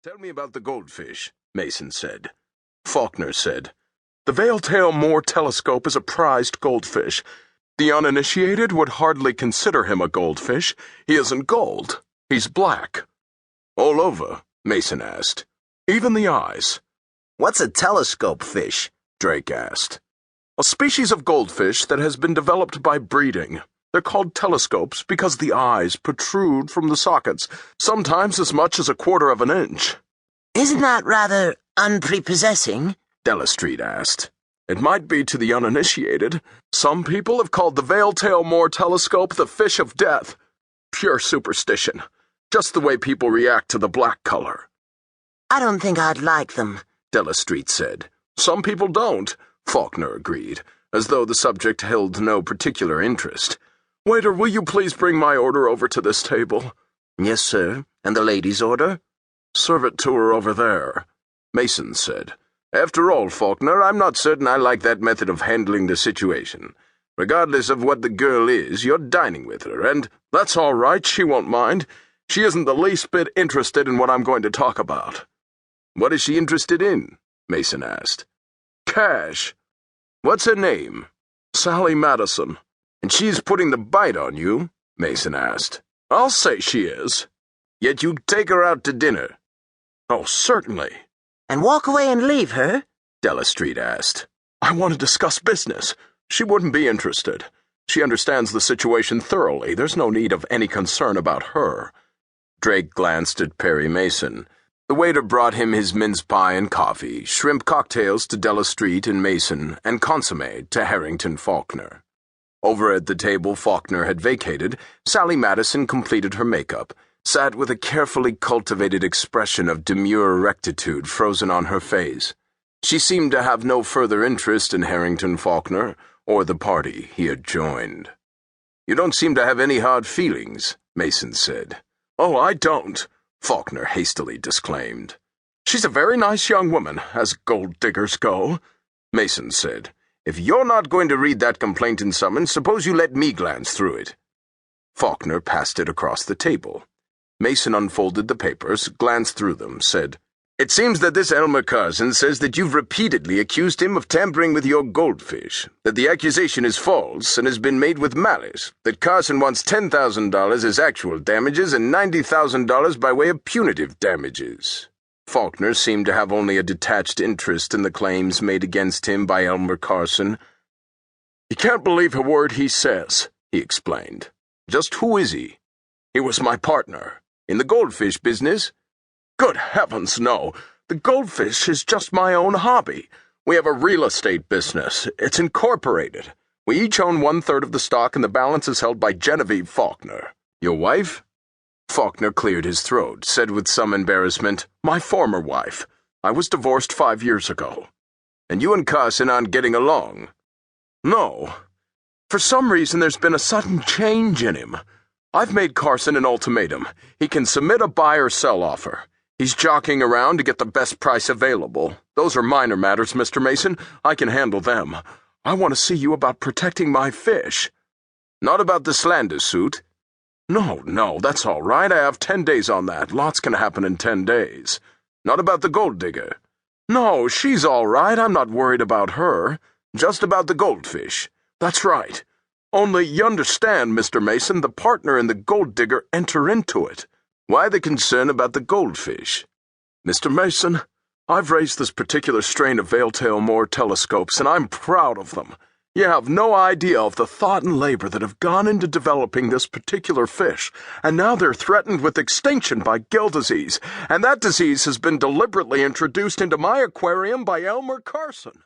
Tell me about the goldfish, Mason said. Faulkner said, The Veiltail Moor telescope is a prized goldfish. The uninitiated would hardly consider him a goldfish. He isn't gold. He's black. All over? Mason asked. Even the eyes. What's a telescope fish? Drake asked. A species of goldfish that has been developed by breeding. They're called telescopes because the eyes protrude from the sockets, sometimes as much as 1/4 of an inch. Isn't that rather unprepossessing? Della asked. It might be to the uninitiated. Some people have called the Veiltail Moor telescope the fish of death. Pure superstition. Just the way people react to the black color. I don't think I'd like them, Della said. Some people don't, Faulkner agreed, as though the subject held no particular interest. Waiter, will you please bring my order over to this table? Yes, sir. And the lady's order? Serve it to her over there, Mason said. After all, Faulkner, I'm not certain I like that method of handling the situation. Regardless of what the girl is, you're dining with her, and that's all right, she won't mind. She isn't the least bit interested in what I'm going to talk about. What is she interested in? Mason asked. Cash. What's her name? Sally Madison. And she's putting the bite on you? Mason asked. I'll say she is. Yet you'd take her out to dinner. Oh, certainly. And walk away and leave her? Della asked. I want to discuss business. She wouldn't be interested. She understands the situation thoroughly. There's no need of any concern about her. Drake glanced at Perry Mason. The waiter brought him his mince pie and coffee, shrimp cocktails to Della and Mason, and consommé to Harrington Faulkner. Over at the table Faulkner had vacated, Sally Madison completed her makeup, sat with a carefully cultivated expression of demure rectitude frozen on her face. She seemed to have no further interest in Harrington Faulkner or the party he had joined. You don't seem to have any hard feelings, Mason said. Oh, I don't, Faulkner hastily disclaimed. She's a very nice young woman, as gold diggers go, Mason said. If you're not going to read that complaint and summons, suppose you let me glance through it. Faulkner passed it across the table. Mason unfolded the papers, glanced through them, said, It seems that this Elmer Carson says that you've repeatedly accused him of tampering with your goldfish, that the accusation is false and has been made with malice, that Carson wants $10,000 as actual damages and $90,000 by way of punitive damages. Faulkner seemed to have only a detached interest in the claims made against him by Elmer Carson. You can't believe a word he says, he explained. Just who is he? He was my partner. In the goldfish business? Good heavens, no. The goldfish is just my own hobby. We have a real estate business. It's incorporated. We each own 1/3 of the stock and the balance is held by Genevieve Faulkner. Your wife? Faulkner cleared his throat, said with some embarrassment, My former wife. I was divorced 5 years ago. And you and Carson aren't getting along? No. For some reason there's been a sudden change in him. I've made Carson an ultimatum. He can submit a buy or sell offer. He's jockeying around to get the best price available. Those are minor matters, Mr. Mason. I can handle them. I want to see you about protecting my fish. Not about the slander suit. No, that's all right. I have 10 days on that. Lots can happen in 10 days. Not about the Golddigger. No, she's all right. I'm not worried about her. Just about the goldfish. That's right. Only, you understand, Mr. Mason, the partner and the Golddigger enter into it. Why the concern about the goldfish? Mr. Mason, I've raised this particular strain of Veiltail Moor telescopes, and I'm proud of them. You have no idea of the thought and labor that have gone into developing this particular fish, and now they're threatened with extinction by gill disease, and that disease has been deliberately introduced into my aquarium by Elmer Carson.